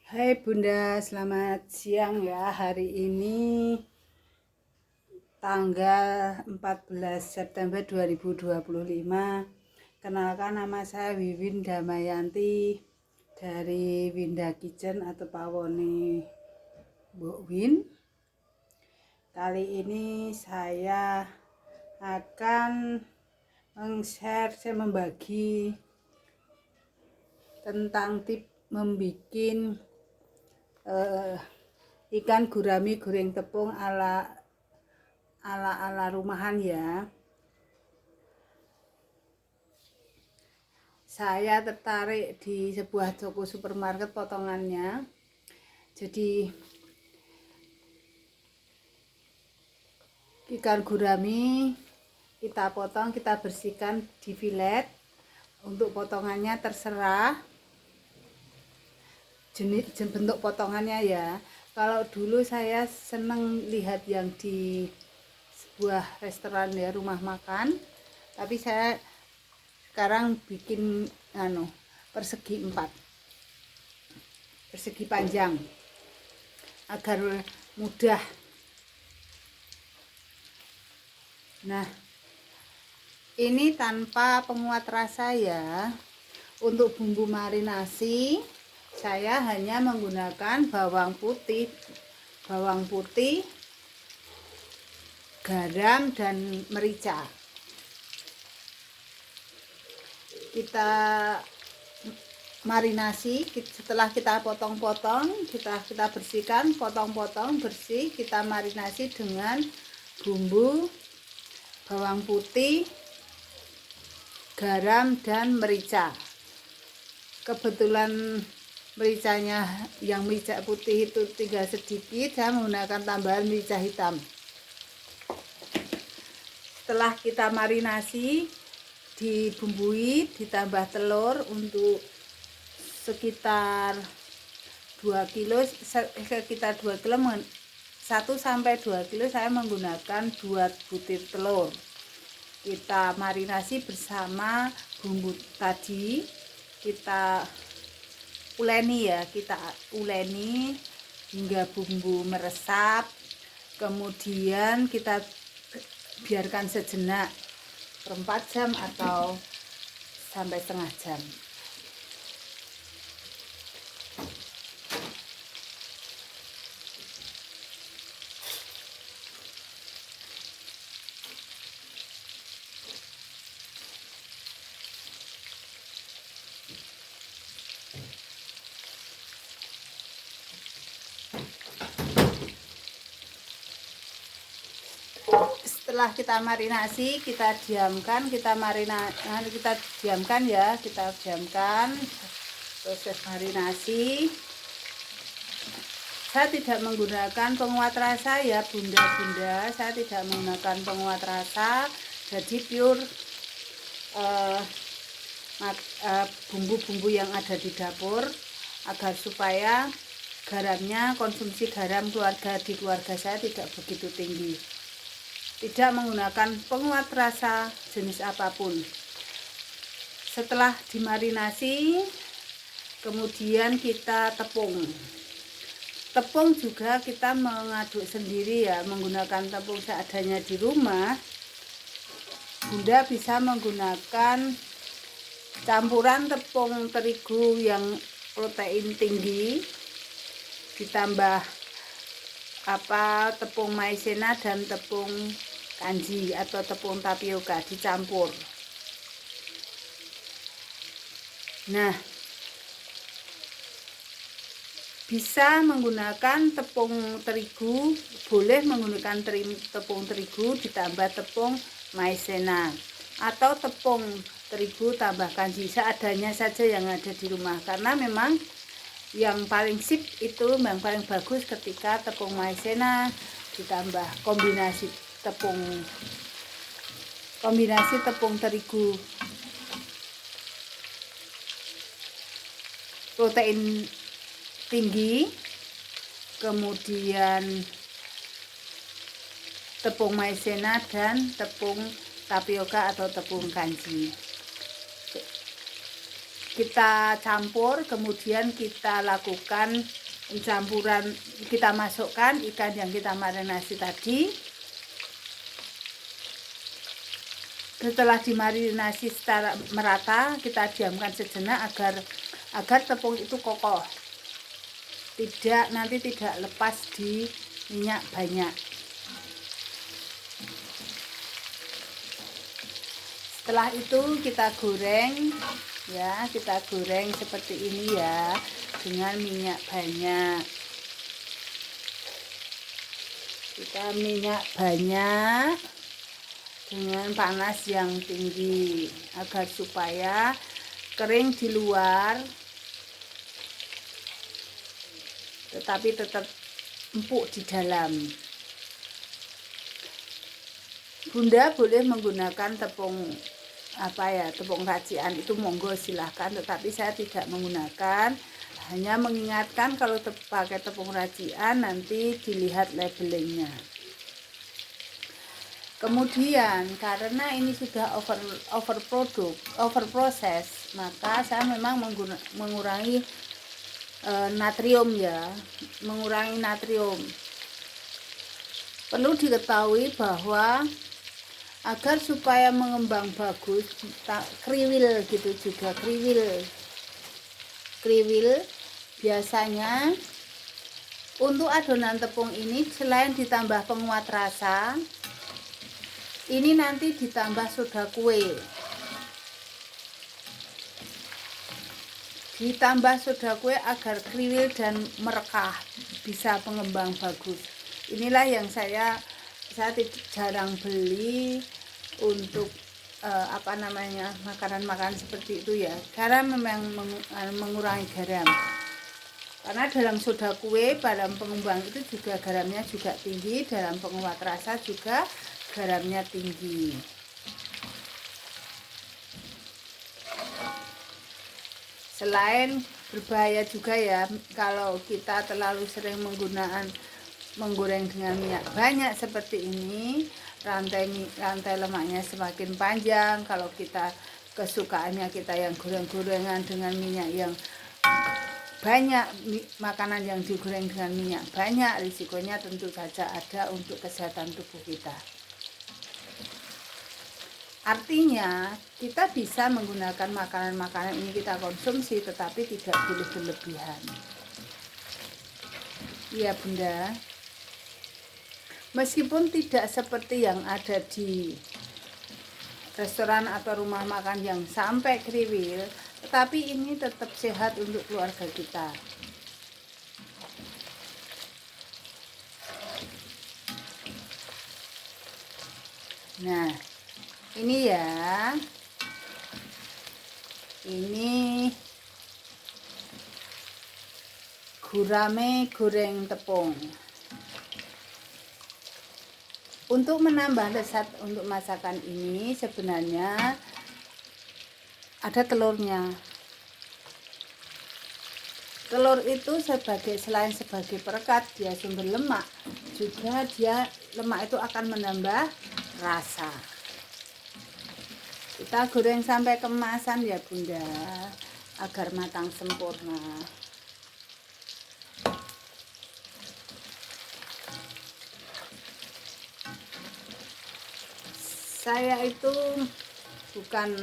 Hai Bunda, selamat siang ya. Hari ini tanggal 14 September 2025. Kenalkan, nama saya Wiwin Damayanti dari Winda Kitchen atau Pawone Mbok Win. Kali ini saya akan saya membagi tentang tips membuat ikan gurami goreng tepung ala rumahan ya. Saya tertarik di sebuah toko supermarket potongannya. Jadi ikan gurami kita potong, kita bersihkan di filet. Untuk potongannya terserah jenis bentuk potongannya ya. Kalau dulu saya seneng lihat yang di sebuah restoran ya, rumah makan, tapi saya sekarang bikin persegi 4, persegi panjang agar mudah. Nah, ini tanpa penguat rasa ya. Untuk bumbu marinasi saya hanya menggunakan bawang putih, garam dan merica. Kita marinasi, setelah kita potong-potong, kita bersihkan, potong-potong bersih, kita marinasi dengan bumbu bawang putih, garam dan merica. Kebetulan mericanya yang merica putih itu tinggal sedikit, saya menggunakan tambahan merica hitam. Setelah kita marinasi, dibumbui, ditambah telur untuk sekitar 2 kilo, 1 sampai 2 kilo saya menggunakan 2 butir telur. Kita marinasi bersama bumbu tadi, kita uleni hingga bumbu meresap. Kemudian kita biarkan sejenak 4 jam atau sampai setengah jam. Setelah kita marinasi, kita diamkan proses marinasi. Saya tidak menggunakan penguat rasa ya bunda-bunda, saya tidak menggunakan penguat rasa, jadi pure bumbu-bumbu yang ada di dapur, agar supaya garamnya, konsumsi garam di keluarga saya tidak begitu tinggi. Tidak menggunakan penguat rasa jenis apapun. Setelah dimarinasi, kemudian kita tepung juga kita mengaduk sendiri ya, menggunakan tepung seadanya di rumah. Bunda bisa menggunakan campuran tepung terigu yang protein tinggi, ditambah tepung maizena dan tepung kanji atau tepung tapioka dicampur. Nah, bisa menggunakan tepung terigu, boleh menggunakan tepung terigu ditambah tepung maizena, atau tepung terigu tambah kanji, seadanya saja yang ada di rumah. Karena memang yang paling sip itu, yang paling bagus ketika tepung maizena ditambah kombinasi tepung terigu protein tinggi, kemudian tepung maizena dan tepung tapioka atau tepung kanji. kita campur, kemudian kita lakukan pencampuran, kita masukkan ikan yang kita marinasi tadi. Setelah dimarinasi secara merata, kita diamkan sejenak agar tepung itu kokoh, nanti tidak lepas di minyak banyak. Setelah itu kita goreng ya, kita goreng seperti ini ya, dengan minyak banyak. Kita minyak banyak dengan panas yang tinggi agar supaya kering di luar tetapi tetap empuk di dalam. Bunda boleh menggunakan tepung tepung racian itu monggo silahkan, tetapi saya tidak menggunakan. Hanya mengingatkan kalau pakai tepung racian nanti dilihat labelingnya. Kemudian karena ini sudah over proses, maka saya memang mengurangi natrium ya, mengurangi natrium. Perlu diketahui bahwa agar supaya mengembang bagus, kriwil gitu juga, kriwil biasanya untuk adonan tepung ini selain ditambah penguat rasa, ini nanti ditambah soda kue. Ditambah soda kue agar kriwil dan merekah, bisa pengembang bagus. Inilah yang saya jarang beli untuk makanan-makanan seperti itu ya, karena memang mengurangi garam. Karena dalam soda kue, dalam pengembang itu juga garamnya juga tinggi, dalam penguat rasa juga garamnya tinggi. Selain berbahaya juga ya kalau kita terlalu sering menggoreng dengan minyak banyak seperti ini, rantai lemaknya semakin panjang. Kalau kita kesukaannya kita yang goreng-gorengan dengan minyak yang banyak, makanan yang digoreng dengan minyak banyak, risikonya tentu saja ada untuk kesehatan tubuh kita. Artinya kita bisa menggunakan makanan-makanan ini kita konsumsi, tetapi tidak boleh berlebihan. Iya Bunda. Meskipun tidak seperti yang ada di restoran atau rumah makan yang sampai kriwil, tetapi ini tetap sehat untuk keluarga kita. Nah, ini ya, ini gurame goreng tepung. Untuk menambah lezat untuk masakan ini sebenarnya ada telurnya. Telur itu selain sebagai perekat, dia sumber lemak, juga lemak itu akan menambah rasa. Kita goreng sampai kemasan ya Bunda, agar matang sempurna. Saya itu bukan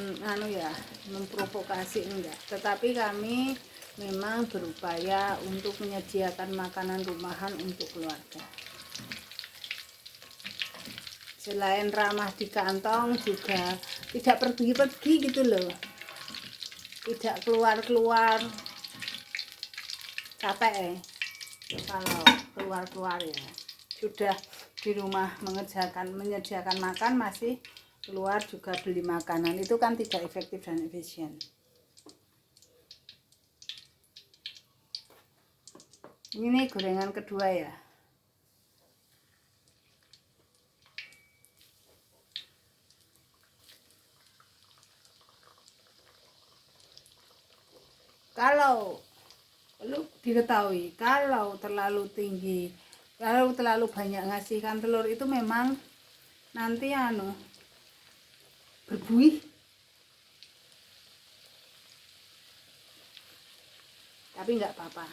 memprovokasi, enggak, tetapi kami memang berupaya untuk menyediakan makanan rumahan untuk keluarga. Selain ramah di kantong, juga tidak pergi-pergi gitu loh, tidak keluar-keluar, capek kalau keluar-keluar ya. Sudah di rumah menyediakan makan, masih keluar juga beli makanan, itu kan tidak efektif dan efisien. Ini gorengan kedua ya. Kalau perlu diketahui, kalau terlalu tinggi, kalau terlalu banyak ngasihkan telur itu memang nanti berbuih. tapi nggak apa-apa.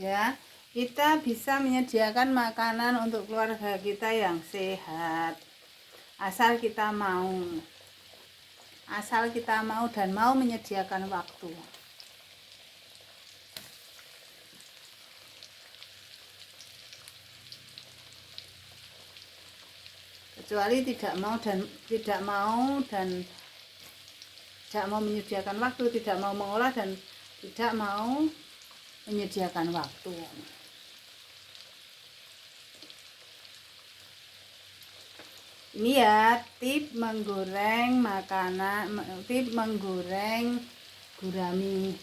Ya, kita bisa menyediakan makanan untuk keluarga kita yang sehat. Asal kita mau dan mau menyediakan waktu. Kecuali tidak mau menyediakan waktu, tidak mau mengolah dan tidak mau menyediakan waktu. Ini ya tip menggoreng makanan, tip menggoreng gurami,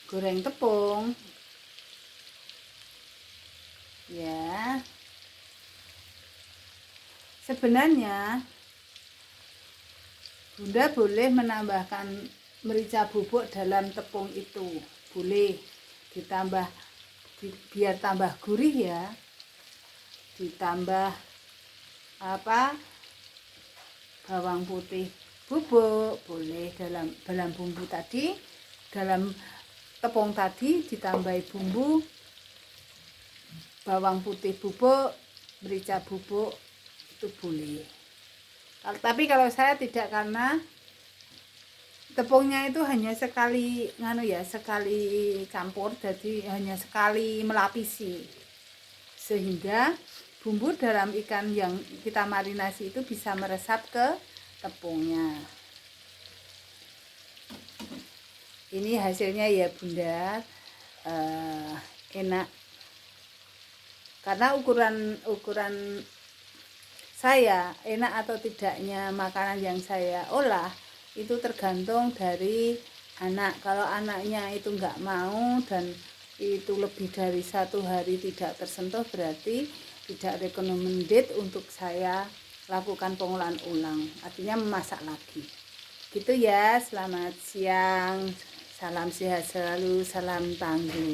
goreng tepung ya. Sebenarnya Bunda boleh menambahkan merica bubuk dalam tepung itu, boleh ditambah biar tambah gurih ya, ditambah bawang putih bubuk boleh, dalam bumbu tadi, dalam tepung tadi ditambahi bumbu bawang putih bubuk, merica bubuk, itu boleh. Tapi kalau saya tidak, karena tepungnya itu hanya sekali sekali campur, jadi hanya sekali melapisi, sehingga bumbu dalam ikan yang kita marinasi itu bisa meresap ke tepungnya. Ini hasilnya ya Bunda, enak, karena ukuran saya enak atau tidaknya makanan yang saya olah itu tergantung dari anak. Kalau anaknya itu nggak mau dan itu lebih dari 1 hari tidak tersentuh, berarti tidak recommended untuk saya lakukan pengolahan ulang, artinya memasak lagi. Gitu ya. Selamat siang, salam sehat selalu, salam tangguh.